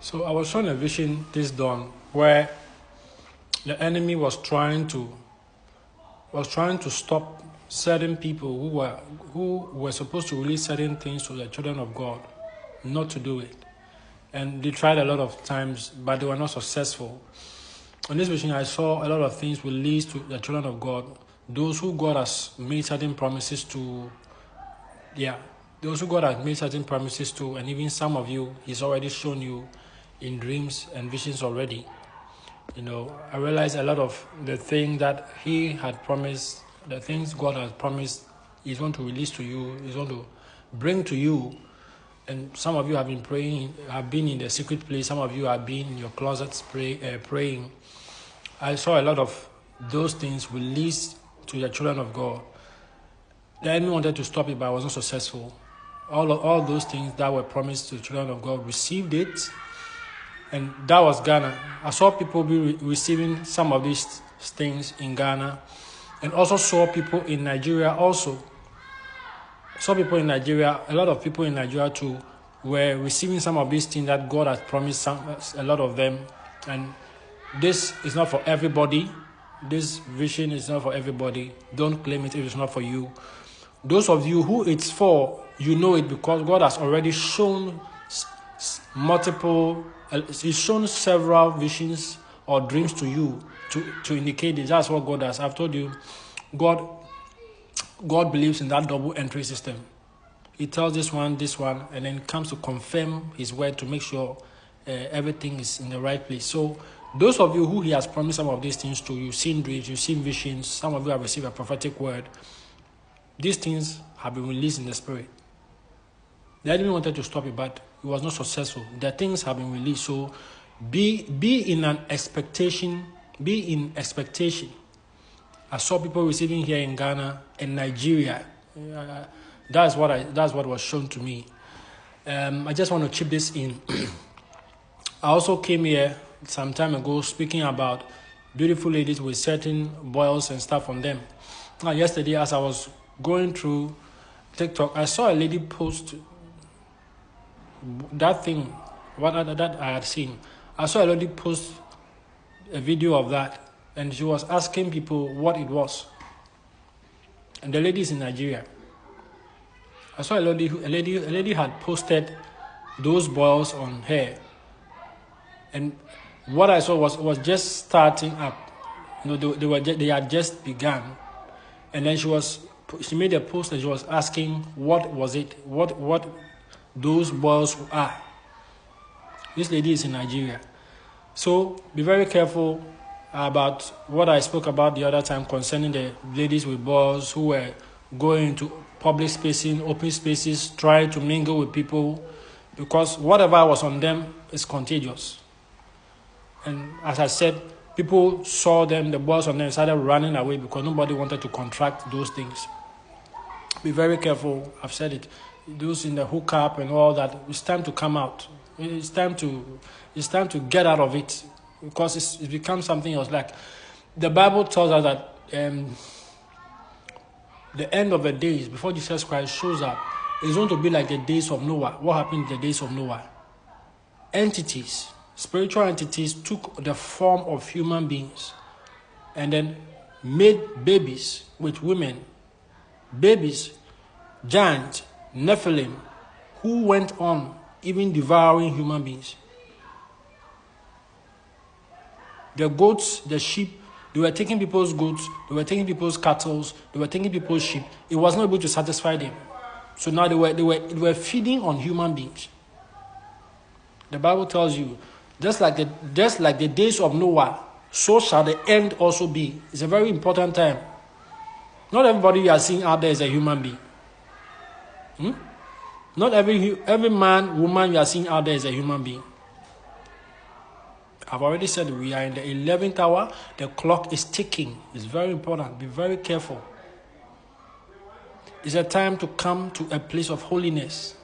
So I was shown a vision this dawn where the enemy was trying to stop certain people who were supposed to release certain things to the children of God, not to do it. And they tried a lot of times, but they were not successful. On this vision, I saw a lot of things released to the children of God, those who God has made certain promises to. Those who God has made certain promises to, and even some of you, He's already shown you in dreams and visions already. I realized a lot of the things that He had promised, the things God has promised, He's going to release to you, He's going to bring to you. And some of you have been praying, have been in the secret place. Some of you have been in your closets praying. I saw a lot of those things released to the children of God. The enemy wanted to stop it, but I was not successful. All those things that were promised to the children of God received it. And that was Ghana. I saw people be receiving some of these things in Ghana, and also saw people in Nigeria also. Saw people in Nigeria, a lot of people in Nigeria too, were receiving some of these things that God has promised, a lot of them. And this is not for everybody. This vision is not for everybody. Don't claim it if it's not for you. Those of you who it's for, you know it because God has already shown He's shown several visions or dreams to you to indicate this. That's what God does. I've told you, God believes in that double entry system. He tells this one, and then comes to confirm His word to make sure everything is in the right place. So those of you who He has promised some of these things to, you've seen dreams, you've seen visions, some of you have received a prophetic word. These things have been released in the spirit. The enemy wanted to stop it, but it was not successful. The things have been released. So be in expectation. I saw people receiving here in Ghana and Nigeria. That's what was shown to me. I just want to chip this in. I also came here some time ago speaking about beautiful ladies with certain boils and stuff on them. Now, yesterday, as I was going through TikTok, I saw a lady post that thing, that I had seen. I saw a lady post a video of that, and she was asking people what it was. And the lady is in Nigeria. I saw a lady had posted those boils on her, and what I saw was just starting up. They had just begun, and then she made a post and she was asking what was it, what those boils are. This lady is in Nigeria. So be very careful about what I spoke about the other time concerning the ladies with boils who were going into public spaces, open spaces, trying to mingle with people, because whatever was on them is contagious. And as I said, people saw them, the boils on them, started running away because nobody wanted to contract those things. Be very careful. I've said it. Those in the hookup and all that, it's time to come out. It's time to get out of it, because it's become something else. Like the Bible tells us that the end of the days before Jesus Christ shows up is going to be like the days of Noah. What happened in the days of Noah? Entities, spiritual entities, took the form of human beings and then made babies with women, babies, giants, Nephilim, who went on even devouring human beings. The goats, the sheep, they were taking people's goats, they were taking people's cattle, they were taking people's sheep. It was not able to satisfy them. So now they were feeding on human beings. The Bible tells you, just like the days of Noah, so shall the end also be. It's a very important time. Not everybody you are seeing out there is a human being. Not every man, woman you are seeing out there is a human being. I've already said we are in the 11th hour. The clock is ticking. It's very important. Be very careful. It's a time to come to a place of holiness.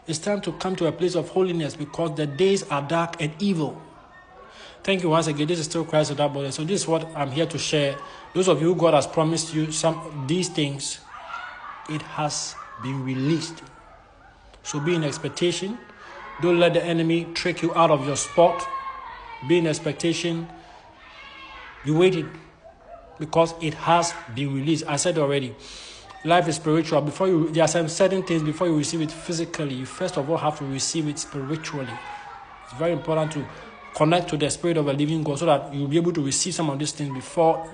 It's time to come to a place of holiness because the days are dark and evil. Thank you once again. This is still ChristWithoutBorders. So this is what I'm here to share. Those of you who God has promised you these things, it has been released. So be in expectation. Don't let the enemy trick you out of your spot. Be in expectation. You waited because it has been released. I said already, life is spiritual. There are some certain things before you receive it physically. You first of all have to receive it spiritually. It's very important to connect to the Spirit of the living God so that you'll be able to receive some of these things before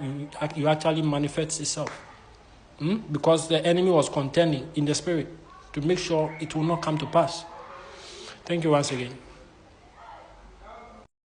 you actually manifest itself. Because the enemy was contending in the Spirit to make sure it will not come to pass. Thank you once again.